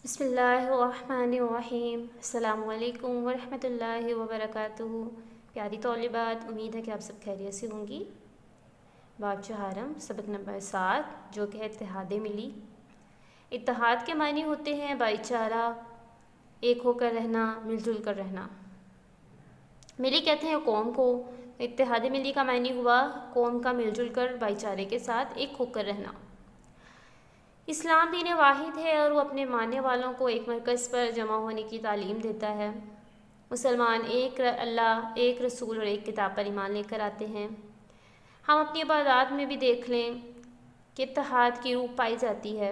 بسم اللہ الرحمن الرحیم۔ السلام علیکم ورحمۃ اللہ وبرکاتہ۔ پیاری طالبات، امید ہے کہ آپ سب خیریت سے ہوں گی۔ باب چہارم، سبق نمبر 7، جو کہ ہے اتحاد ملی۔ اتحاد کے معنی ہوتے ہیں بھائی چارہ، ایک ہو کر رہنا، مل جل کر رہنا۔ ملی کہتے ہیں قوم کو، اتحاد ملی کا معنی ہوا قوم کا مل جل کر بھائی چارے کے ساتھ ایک ہو کر رہنا۔ اسلام دین واحد ہے اور وہ اپنے ماننے والوں کو ایک مرکز پر جمع ہونے کی تعلیم دیتا ہے۔ مسلمان ایک اللہ، ایک رسول اور ایک کتاب پر ایمان لے کر آتے ہیں۔ ہم اپنی عبادات میں بھی دیکھ لیں کہ اتحاد کی روح پائی جاتی ہے۔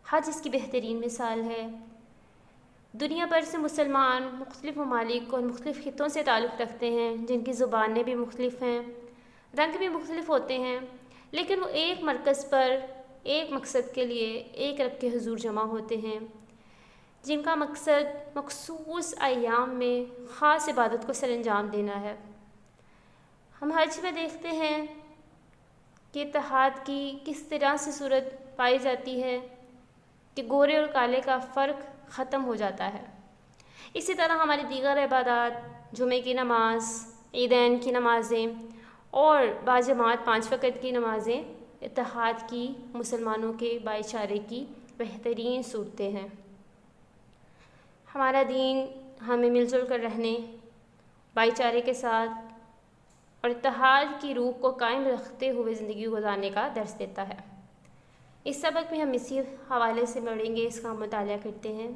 حج اس کی بہترین مثال ہے۔ دنیا بھر سے مسلمان مختلف ممالک اور مختلف خطوں سے تعلق رکھتے ہیں، جن کی زبانیں بھی مختلف ہیں، رنگ بھی مختلف ہوتے ہیں، لیکن وہ ایک مرکز پر ایک مقصد کے لیے ایک رب کے حضور جمع ہوتے ہیں، جن کا مقصد مخصوص ایام میں خاص عبادت کو سر انجام دینا ہے۔ ہم حج میں دیکھتے ہیں کہ اتحاد کی کس طرح سے صورت پائی جاتی ہے کہ گورے اور کالے کا فرق ختم ہو جاتا ہے۔ اسی طرح ہماری دیگر عبادات، جمعے کی نماز، عیدین کی نمازیں اور باجماعت 5 وقت کی نمازیں اتحاد کی، مسلمانوں کے بھائی چارے کی بہترین صورتیں ہیں۔ ہمارا دین ہمیں مل جل کر رہنے، بھائی چارے کے ساتھ اور اتحاد کی روح کو قائم رکھتے ہوئے زندگی گزارنے کا درس دیتا ہے۔ اس سبق میں ہم اسی حوالے سے پڑھیں گے، اس کا مطالعہ کرتے ہیں۔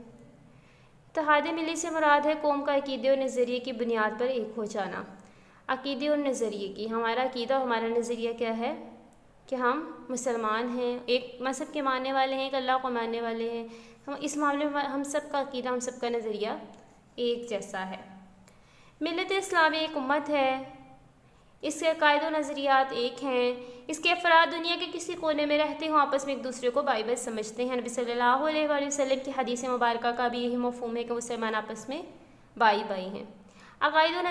اتحاد ملی سے مراد ہے قوم کا عقیدے اور نظریے کی بنیاد پر ایک ہو جانا۔ عقیدے اور نظریے کی، ہمارا عقیدہ اور ہمارا نظریہ کیا ہے کہ ہم مسلمان ہیں، ایک مذہب کے ماننے والے ہیں، ایک اللہ کو ماننے والے ہیں۔ اس معاملے میں ہم سب کا عقیدہ، ہم سب کا نظریہ ایک جیسا ہے۔ ملت اسلامی ایک امت ہے، اس کے عقائد و نظریات ایک ہیں، اس کے افراد دنیا کے کسی کونے میں رہتے ہوں آپس میں ایک دوسرے کو بھائی بھائی سمجھتے ہیں۔ نبی صلی اللہ علیہ وآلہ وسلم کی حدیث مبارکہ کا بھی یہی مفہوم ہے کہ مسلمان آپس میں بھائی بھائی ہیں۔ عقائد و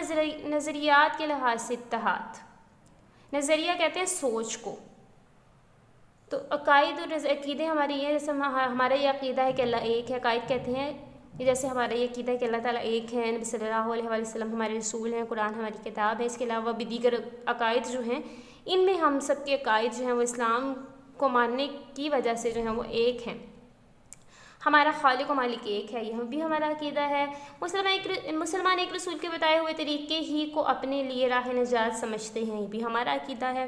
نظریات کے لحاظ سے اتحاد، نظریہ کہتے ہیں سوچ کو، تو عقائد اور عقیدے ہمارے یہ، جیسے ہمارا یہ عقیدہ ہے کہ اللہ ایک ہے، عقائد کہتے ہیں جیسے ہمارا یہ عقیدہ ہے کہ اللہ تعالیٰ ایک ہے، نبی صلی اللہ علیہ وآلہ وسلم ہمارے رسول ہیں، قرآن ہماری کتاب ہے۔ اس کے علاوہ بھی دیگر عقائد جو ہیں، ان میں ہم سب کے عقائد جو ہیں وہ اسلام کو ماننے کی وجہ سے جو ہیں وہ ایک ہیں۔ ہمارا خالق و مالک ایک ہے، یہ بھی ہمارا عقیدہ ہے۔ مسلمان ایک رسول کے بتائے ہوئے طریقے ہی کو اپنے لیے راہ نجات سمجھتے ہیں، یہ بھی ہمارا عقیدہ ہے۔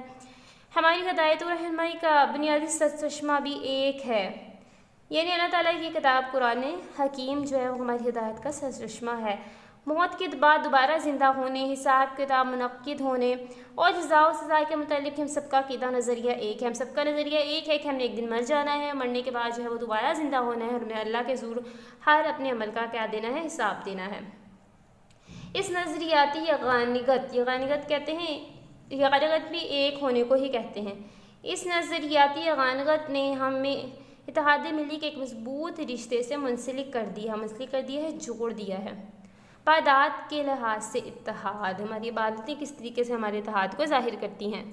ہماری ہدایت و رہنمائی کا بنیادی سرچشمہ بھی ایک ہے، یعنی اللہ تعالیٰ کی کتاب قرآن حکیم جو ہے وہ ہماری ہدایت کا سرچشمہ ہے۔ موت کے بعد دوبارہ زندہ ہونے، حساب کتاب منعقد ہونے اور جزا و سزا کے متعلق ہم سب کا عقیدہ نظریہ ایک ہے۔ ہم سب کا نظریہ ایک ہے کہ ہم نے ایک دن مر جانا ہے، مرنے کے بعد جو ہے وہ دوبارہ زندہ ہونا ہے، ہمیں اللہ کے حضور ہر اپنے عمل کا کیا دینا ہے، حساب دینا ہے۔ اس نظریاتی یگانگت کہتے ہیں، یگانگت بھی ایک ہونے کو ہی کہتے ہیں۔ اس نظریاتی یگانگت نے ہمیں اتحاد ملی کے ایک مضبوط رشتے سے منسلک کر دیا ہے، جوڑ دیا ہے۔ عبادات کے لحاظ سے اتحاد، ہماری عبادتیں کس طریقے سے ہمارے اتحاد کو ظاہر کرتی ہیں۔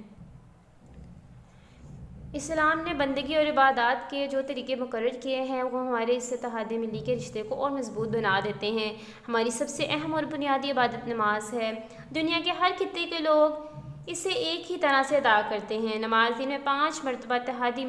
اسلام نے بندگی اور عبادات کے جو طریقے مقرر کیے ہیں وہ ہمارے اس اتحاد ملی کے رشتے کو اور مضبوط بنا دیتے ہیں۔ ہماری سب سے اہم اور بنیادی عبادت نماز ہے۔ دنیا کے ہر خطے کے لوگ اسے ایک ہی طرح سے ادا کرتے ہیں۔ نماز دن میں 5 مرتبہ اتحاد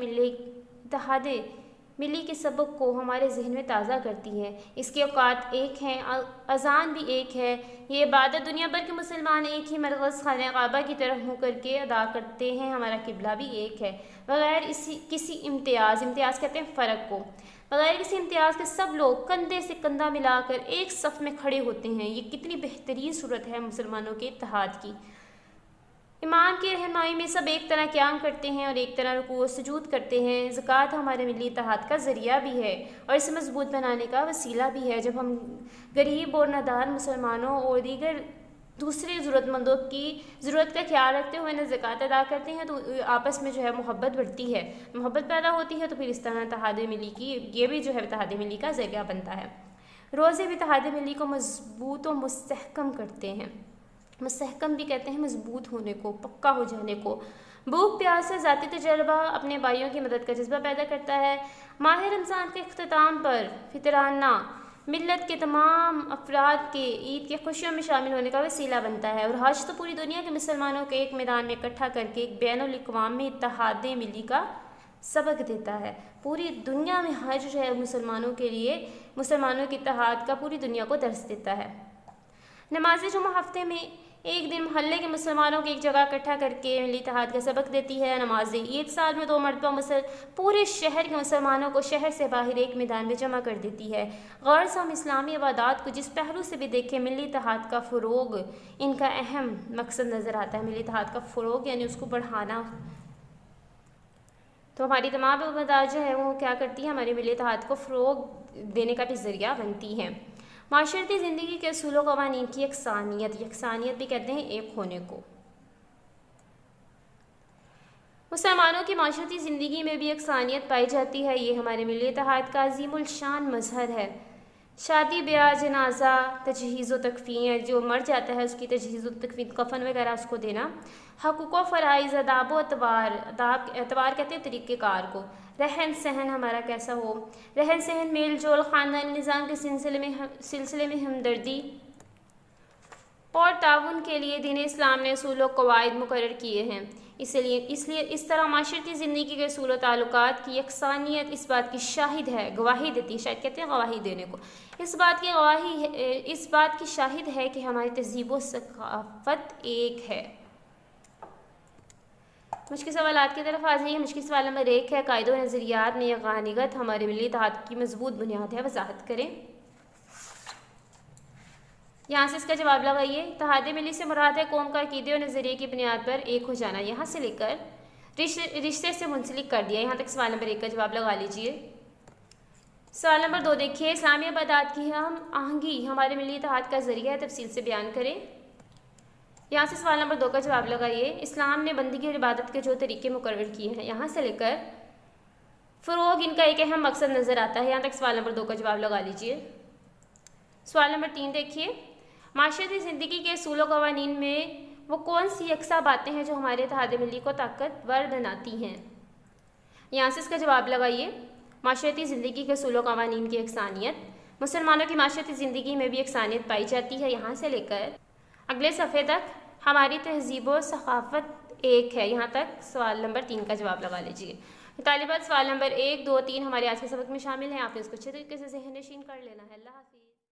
ملی کے سبق کو ہمارے ذہن میں تازہ کرتی ہے۔ اس کے اوقات ایک ہیں، اذان بھی ایک ہے۔ یہ عبادت دنیا بھر کے مسلمان ایک ہی مرکز خانہ کعبہ کی طرف منہ کر کے ادا کرتے ہیں۔ ہمارا قبلہ بھی ایک ہے، بغیر کسی امتیاز کہتے ہیں فرق کو، بغیر کسی امتیاز کے سب لوگ کندھے سے کندھا ملا کر ایک صف میں کھڑے ہوتے ہیں۔ یہ کتنی بہترین صورت ہے مسلمانوں کے اتحاد کی۔ امام کی رہنمائی میں سب ایک طرح قیام کرتے ہیں اور ایک طرح رکوع و سجود کرتے ہیں۔ زکوٰۃ ہمارے ملی اتحاد کا ذریعہ بھی ہے اور اسے مضبوط بنانے کا وسیلہ بھی ہے۔ جب ہم غریب اور نادار مسلمانوں اور دیگر دوسرے ضرورت مندوں کی ضرورت کا خیال رکھتے ہوئے زکوٰۃ ادا کرتے ہیں تو آپس میں جو ہے محبت بڑھتی ہے، محبت پیدا ہوتی ہے، تو پھر اس طرح اتحاد ملی کی یہ بھی جو ہے اتحاد ملی کا ذریعہ بنتا ہے۔ روزے بھی اتحاد ملی کو مضبوط و مستحکم کرتے ہیں۔ مستحکم بھی کہتے ہیں مضبوط ہونے کو، پکا ہو جانے کو۔ بھوک پیاس سے ذاتی تجربہ اپنے بھائیوں کی مدد کا جذبہ پیدا کرتا ہے۔ ماہ رمضان کے اختتام پر فطرانہ ملت کے تمام افراد کے عید کی خوشیوں میں شامل ہونے کا وسیلہ بنتا ہے، اور حج تو پوری دنیا کے مسلمانوں کو ایک میدان میں اکٹھا کر کے ایک بین الاقوامی اتحاد ملی کا سبق دیتا ہے۔ پوری دنیا میں حج جو ہے مسلمانوں کے لیے مسلمانوں کے اتحاد کا پوری دنیا کو درس دیتا ہے۔ نماز جمعہ ہفتے میں ایک دن محلے کے مسلمانوں کو ایک جگہ اکٹھا کر کے ملی اتحاد کا سبق دیتی ہے۔ نماز عید سال میں 2 مرتبہ پورے شہر کے مسلمانوں کو شہر سے باہر ایک میدان میں جمع کر دیتی ہے۔ غور سے ہم اسلامی عبادات کو جس پہلو سے بھی دیکھیں، ملی اتحاد کا فروغ ان کا اہم مقصد نظر آتا ہے۔ ملی اتحاد کا فروغ یعنی اس کو بڑھانا۔ تو ہماری تمام عبادات جو ہے وہ کیا کرتی ہے، ہماری ملی اتحاد کو فروغ دینے کا بھی ذریعہ بنتی ہے۔ معاشرتی زندگی کے اصول و قوانین کی یکسانیت بھی کہتے ہیں ایک ہونے کو۔ مسلمانوں کی معاشرتی زندگی میں بھی یکسانیت پائی جاتی ہے، یہ ہمارے ملی اتحاد کا عظیم الشان مظہر ہے۔ شادی بیاہ، جنازہ، تجہیز و تکفین، جو مر جاتا ہے اس کی تجہیز و تکفین، کفن وغیرہ اس کو دینا، حقوق و فرائض، آداب و اعتبار کہتے ہیں طریقہ کار کو، رہن سہن ہمارا کیسا ہو، رہن سہن، میل جول، خاندانی نظام کے سلسلے میں ہمدردی اور تعاون کے لیے دین اسلام نے اصول و قواعد مقرر کیے ہیں۔ اس لیے اس طرح معاشرتی زندگی کے اصول و تعلقات کی یکسانیت اس بات کی شاہد ہے، گواہی دیتی ہے، شاید کہتے ہیں گواہی دینے کو، اس بات کی شاہد ہے کہ ہماری تہذیب و ثقافت ایک ہے۔ مشکل سوالات کی طرف آ جائیے۔ مشکل سوال نمبر 1 ہے، قاعدے و نظریات میں یگانگت ہمارے ملی اتحاد کی مضبوط بنیاد ہے، وضاحت کریں۔ یہاں سے اس کا جواب لگائیے۔ اتحاد ملی سے مراد ہے قوم کا عقیدے اور نظریے کی بنیاد پر ایک ہو جانا، یہاں سے لے کر رشتے سے منسلک کر دیا۔ یہاں تک سوال نمبر 1 کا جواب لگا لیجئے۔ سوال نمبر 2 دیکھیے، اسلامی عبادات کی ہم آہنگی ہمارے ملی اتحاد کا ذریعہ ہے، تفصیل سے بیان کریں۔ یہاں سے سوال نمبر 2 کا جواب لگائیے۔ اسلام نے بندگی اور عبادت کے جو طریقے مقرر کیے ہیں، یہاں سے لے کر فروغ ان کا ایک اہم مقصد نظر آتا ہے، یہاں تک سوال نمبر 2 کا جواب لگا لیجئے۔ سوال نمبر 3 دیکھیے، معاشرتی زندگی کے اصول و قوانین میں وہ کون سی یکساں باتیں ہیں جو ہمارے اتحاد ملی کو طاقتور بناتی ہیں، یہاں سے اس کا جواب لگائیے۔ معاشرتی زندگی کے اصول و قوانین کی یکسانیت، مسلمانوں کی معاشرتی زندگی میں بھی یکسانیت پائی جاتی ہے، یہاں سے لے کر اگلے صفحے تک ہماری تہذیب و ثقافت ایک ہے، یہاں تک سوال نمبر 3 کا جواب لگا لیجیے۔ طالبات سوال نمبر 1، 2، 3 ہمارے آج کے سبق میں شامل ہیں، آپ نے اس کو اچھے طریقے سے ذہن نشین کر لینا ہے۔ اللہ حافظ۔